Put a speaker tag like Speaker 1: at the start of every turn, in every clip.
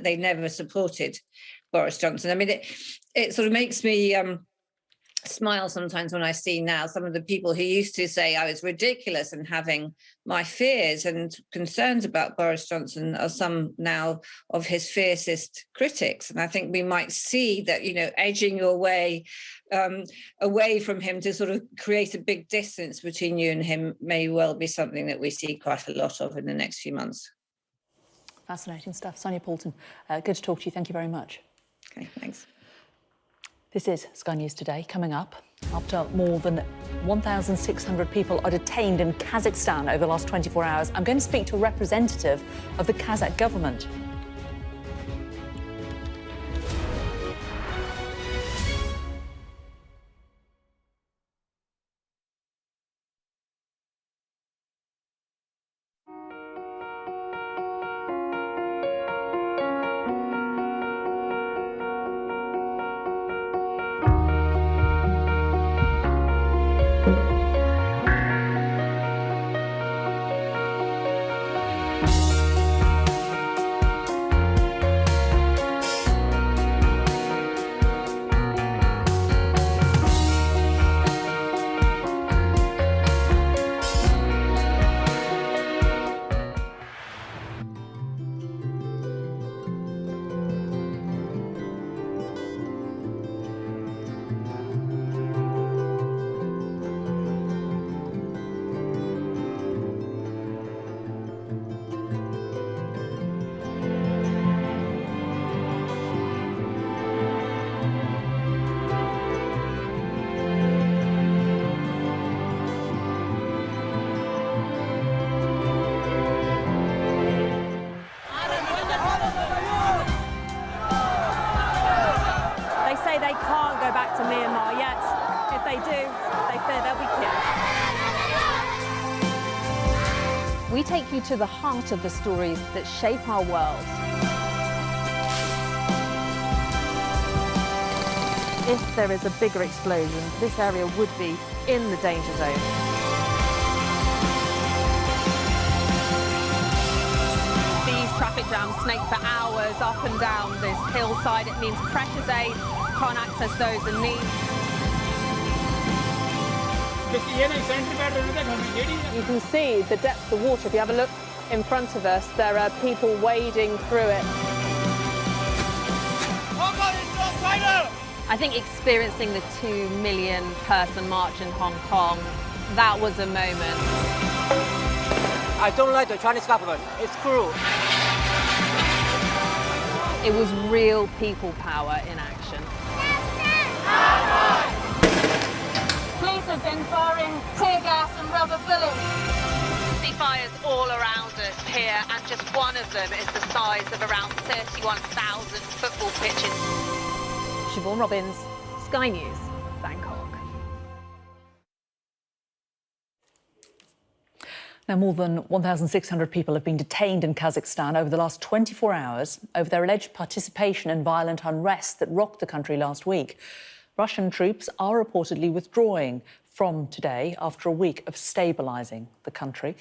Speaker 1: they never supported Boris Johnson. I mean, it sort of makes me smile sometimes when I see now some of the people who used to say I was ridiculous and having my fears and concerns about Boris Johnson are some now of his fiercest critics. And I think we might see that, you know, edging your way away from him to sort of create a big distance between you and him may well be something that we see quite a lot of in the next few months.
Speaker 2: Fascinating stuff. Sonia Poulton, good to talk to you. Thank you very much.
Speaker 1: Okay, thanks.
Speaker 2: This is Sky News Today. Coming up, after more than 1,600 people are detained in Kazakhstan over the last 24 hours, I'm going to speak to a representative of the Kazakh government. They can't go back to Myanmar yet. If they do, they fear they'll be killed. We take you to the heart of the stories that shape our world. If there is a bigger explosion, this area would be in the danger zone. These traffic jams snake for hours up and down this hillside. It means precious aid can't access those in need. You can see the depth of the water. If you have a look in front of us, there are people wading through it. I think experiencing the 2 million person march in Hong Kong, that was a moment.
Speaker 3: I don't like the Chinese government. It's cruel.
Speaker 2: It was real people power in action.
Speaker 4: Police have been firing tear gas and rubber bullets.
Speaker 2: See fires all around us here, and just one of them is the size of around 31,000 football pitches. Siobhan Robbins, Sky News, Bangkok. Now, more than 1,600 people have been detained in Kazakhstan over the last 24 hours over their alleged participation in violent unrest that rocked the country last week. Russian troops are reportedly withdrawing from today after a week of stabilising the country.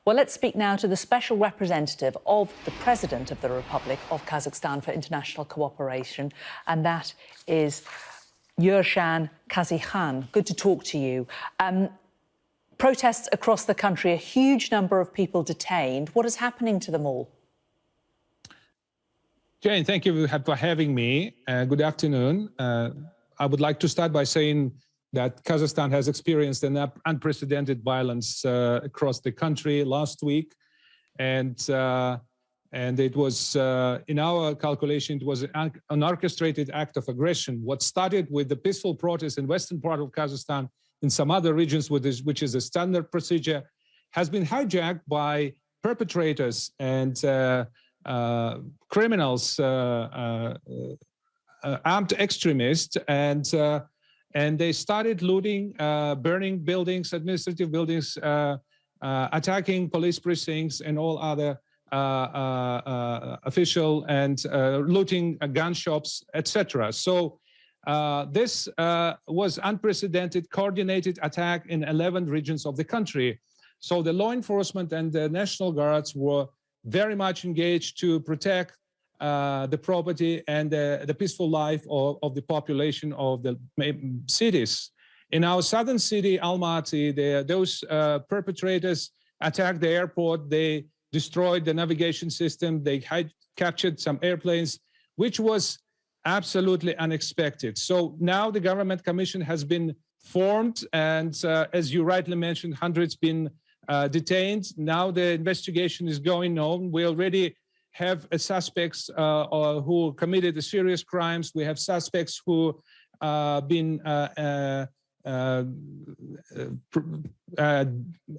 Speaker 2: Well, let's speak now to the special representative of the President of the Republic of Kazakhstan for international cooperation, and that is Yershan Kazikhan. Good to talk to you. Protests across the country, a huge number of people detained. What is happening to them all?
Speaker 5: Jane, thank you for having me. Good afternoon. I would like to start by saying that Kazakhstan has experienced an unprecedented violence across the country last week. And it was, in our calculation, it was an orchestrated act of aggression. What started with the peaceful protest in western part of Kazakhstan, in some other regions, which is a standard procedure, has been hijacked by perpetrators and criminals, armed extremists, and they started looting, burning buildings, administrative buildings, attacking police precincts and all other official, and looting gun shops, etc. So this was unprecedented, coordinated attack in 11 regions of the country. So the law enforcement and the National Guards were very much engaged to protect the property and the peaceful life of the population of the cities. In our southern city, Almaty, those perpetrators attacked the airport. They destroyed the navigation system. They captured some airplanes, which was absolutely unexpected. So now the government commission has been formed, and as you rightly mentioned, hundreds been detained. Now the investigation is going on. We already have suspects who committed the serious crimes. We have suspects who been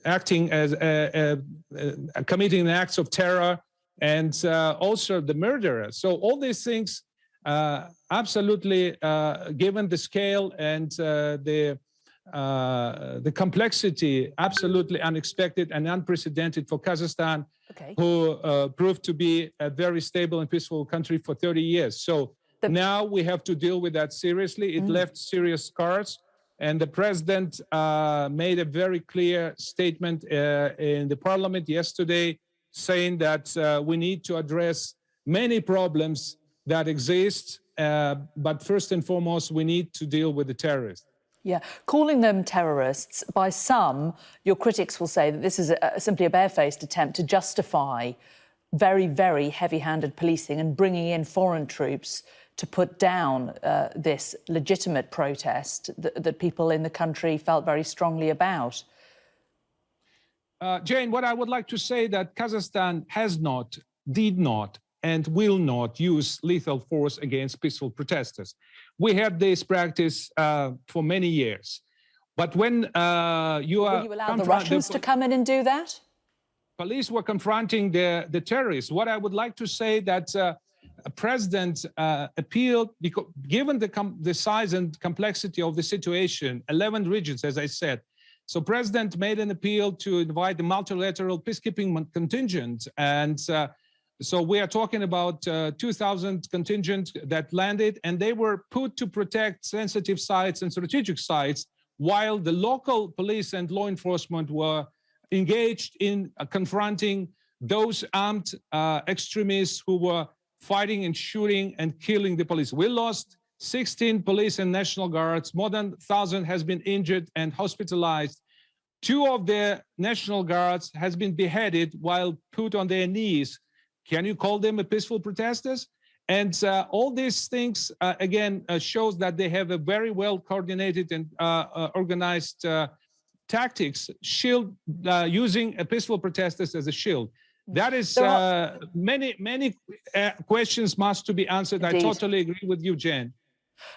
Speaker 5: acting as committing acts of terror, and also the murderer. So all these things, absolutely, given the scale and the complexity, absolutely unexpected and unprecedented for Kazakhstan, who proved to be a very stable and peaceful country for 30 years. So now we have to deal with that seriously. It left serious scars. And the president made a very clear statement in the parliament yesterday, saying that we need to address many problems that exist, but first and foremost, we need to deal with the terrorists.
Speaker 2: Yeah, calling them terrorists, by some, your critics will say that this is simply a barefaced attempt to justify very, very heavy-handed policing and bringing in foreign troops to put down this legitimate protest that people in the country felt very strongly about.
Speaker 5: Jane, what I would like to say that Kazakhstan has not, did not, and will not use lethal force against peaceful protesters. We had this practice for many years. But when you are...
Speaker 2: Will you allow the Russians to come in and do that?
Speaker 5: Police were confronting the terrorists. What I would like to say that a president appealed, because given the size and complexity of the situation, 11 regions, as I said, so president made an appeal to invite the multilateral peacekeeping contingent. And so we are talking about 2,000 contingents that landed, and they were put to protect sensitive sites and strategic sites, while the local police and law enforcement were engaged in confronting those armed extremists who were fighting and shooting and killing the police. We lost 16 police and National Guards. More than 1,000 has been injured and hospitalized. 2 of the National Guards has been beheaded while put on their knees. Can you call them a peaceful protesters? And all these things, again, shows that they have a very well coordinated and organized tactics, using a peaceful protesters as a shield. That is, many questions must to be answered. Indeed. I totally agree with you, Jen.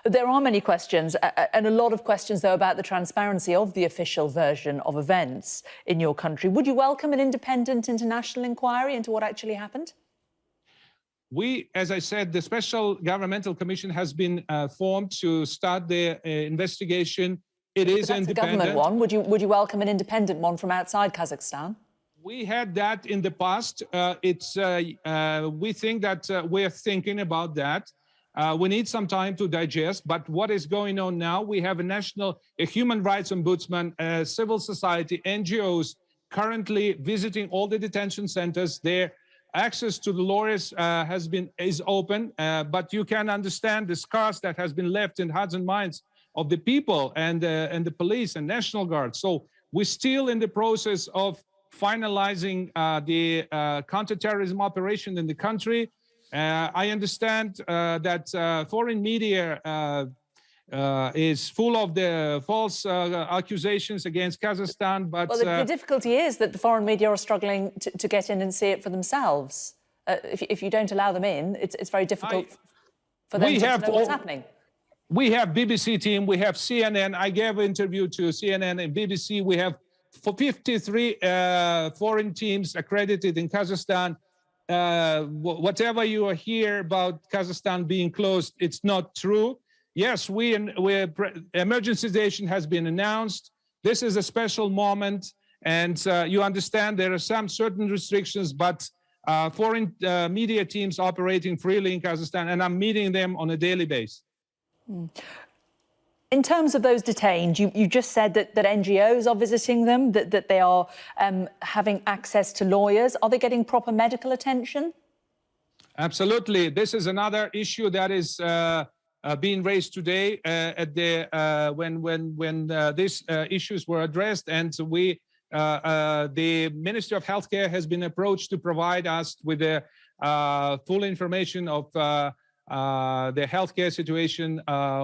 Speaker 2: There are many questions, and a lot of questions, though, about the transparency of the official version of events in your country. Would you welcome an independent international inquiry into what actually happened?
Speaker 5: We, as I said, the Special Governmental Commission has been formed to start the investigation. It is independent.
Speaker 2: A government one. Would you welcome an independent one from outside Kazakhstan?
Speaker 5: We had that in the past. We think that we're thinking about that. We need some time to digest, but what is going on now? We have a human rights ombudsman, civil society, NGOs currently visiting all the detention centers. Their access to the lawyers is open, but you can understand the scars that has been left in hearts and minds of the people and the police and National Guard. So we're still in the process of finalizing the counterterrorism operation in the country. I understand that foreign media is full of the false accusations against Kazakhstan, but...
Speaker 2: Well, the difficulty is that the foreign media are struggling to get in and see it for themselves. If you don't allow them in, it's very difficult for them to know what's happening.
Speaker 5: We have BBC team, we have CNN. I gave an interview to CNN and BBC. We have 53 foreign teams accredited in Kazakhstan. Whatever you hear about Kazakhstan being closed, it's not true. Yes, emergency situation has been announced. This is a special moment, and you understand there are some certain restrictions, but foreign media teams operating freely in Kazakhstan, and I'm meeting them on a daily basis.
Speaker 2: In terms of those detained, you just said that NGOs are visiting them, that they are having access to lawyers. Are they getting proper medical attention?
Speaker 5: Absolutely. This is another issue that is being raised today at the when these issues were addressed, and the Ministry of Healthcare has been approached to provide us with the full information of the healthcare situation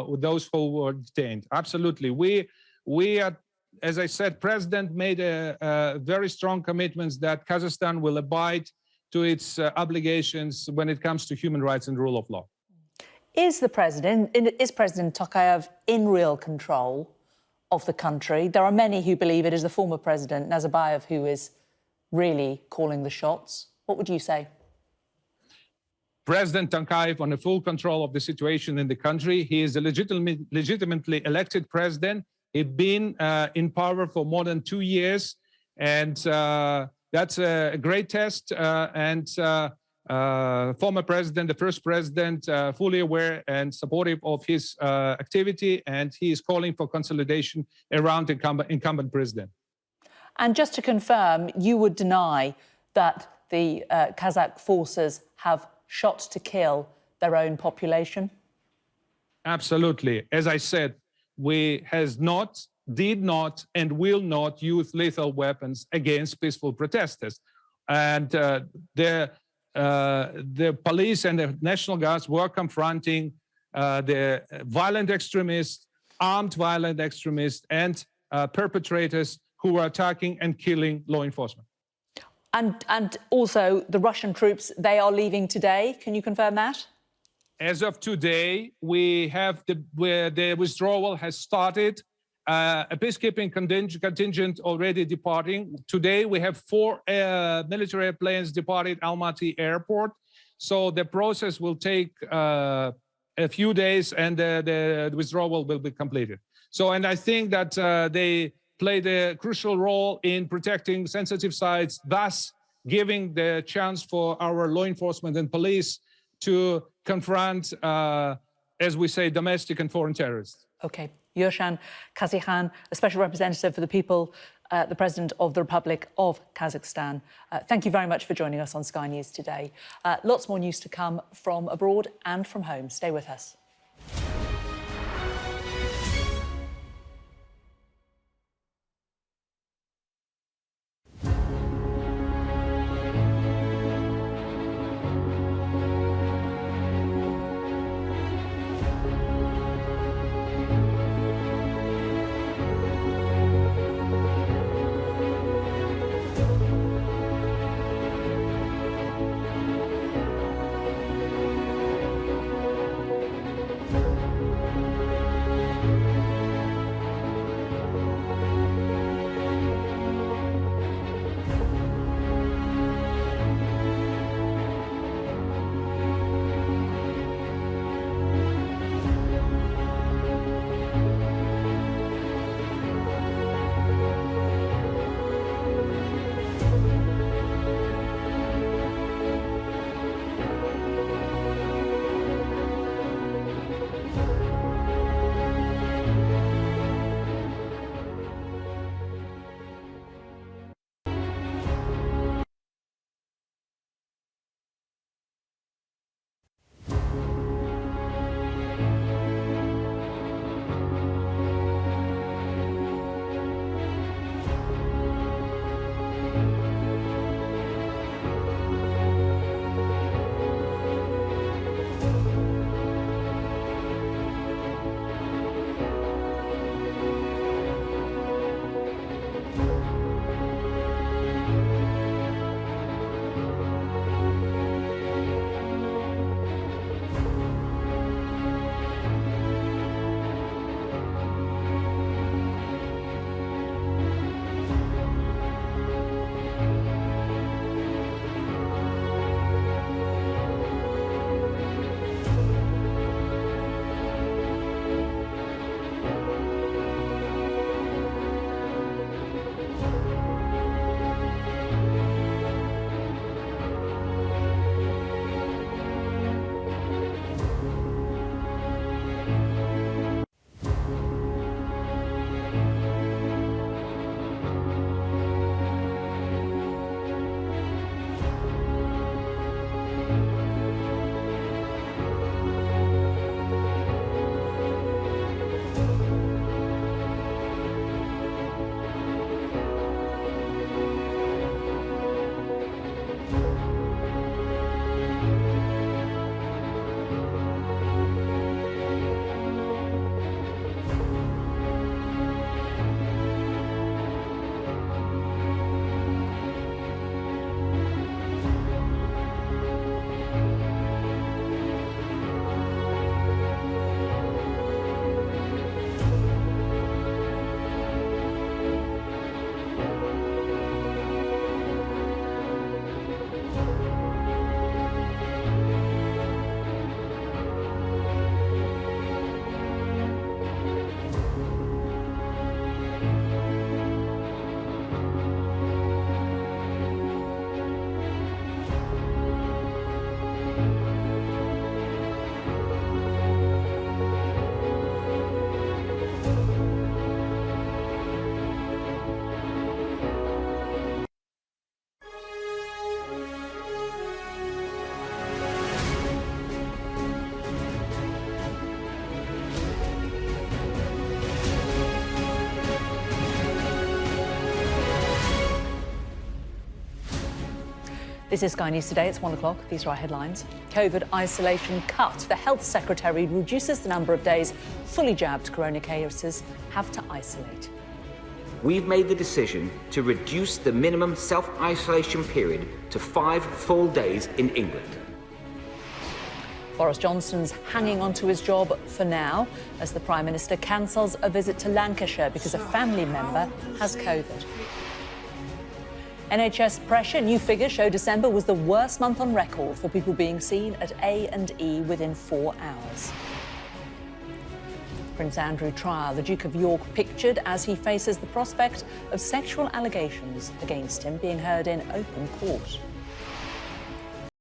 Speaker 5: with those who were detained. Absolutely, we are. As I said, President made a very strong commitments that Kazakhstan will abide to its obligations when it comes to human rights and rule of law.
Speaker 2: Is President Tokayev in real control of the country? There are many who believe it is the former president, Nazarbayev, who is really calling the shots. What would you say?
Speaker 5: President Tokayev on full control of the situation in the country. He is a legitimately elected president. He's been in power for more than 2 years, and that's a great test. Former president, the first president, fully aware and supportive of his activity, and he is calling for consolidation around the incumbent president.
Speaker 2: And just to confirm, you would deny that the Kazakh forces have shot to kill their own population?
Speaker 5: Absolutely. As I said, we did not, and will not use lethal weapons against peaceful protesters. And the police and the National Guards were confronting the violent extremists, armed violent extremists, and perpetrators who were attacking and killing law enforcement.
Speaker 2: And also the Russian troops, they are leaving today. Can you confirm that?
Speaker 5: As of today, we have the withdrawal has started. A peacekeeping contingent already departing. Today, we have 4 military airplanes departed Almaty Airport. So the process will take a few days, and the withdrawal will be completed. So, and I think that they played a crucial role in protecting sensitive sites, thus giving the chance for our law enforcement and police to confront, as we say, domestic and foreign terrorists.
Speaker 2: OK. Yershan Kazikhan, a special representative for the people, the President of the Republic of Kazakhstan. Thank you very much for joining us on Sky News today. Lots more news to come from abroad and from home. Stay with us. This is Sky News Today. It's 1 o'clock. These are our headlines. COVID isolation cut. The Health Secretary reduces the number of days fully jabbed corona cases have to isolate.
Speaker 6: We've made the decision to reduce the minimum self-isolation period to 5 full days in England.
Speaker 2: Boris Johnson's hanging on to his job for now as the Prime Minister cancels a visit to Lancashire because a family member has COVID. NHS pressure. New figures show December was the worst month on record for people being seen at A&E within 4 hours. Prince Andrew trial. The Duke of York pictured as he faces the prospect of sexual allegations against him being heard in open court.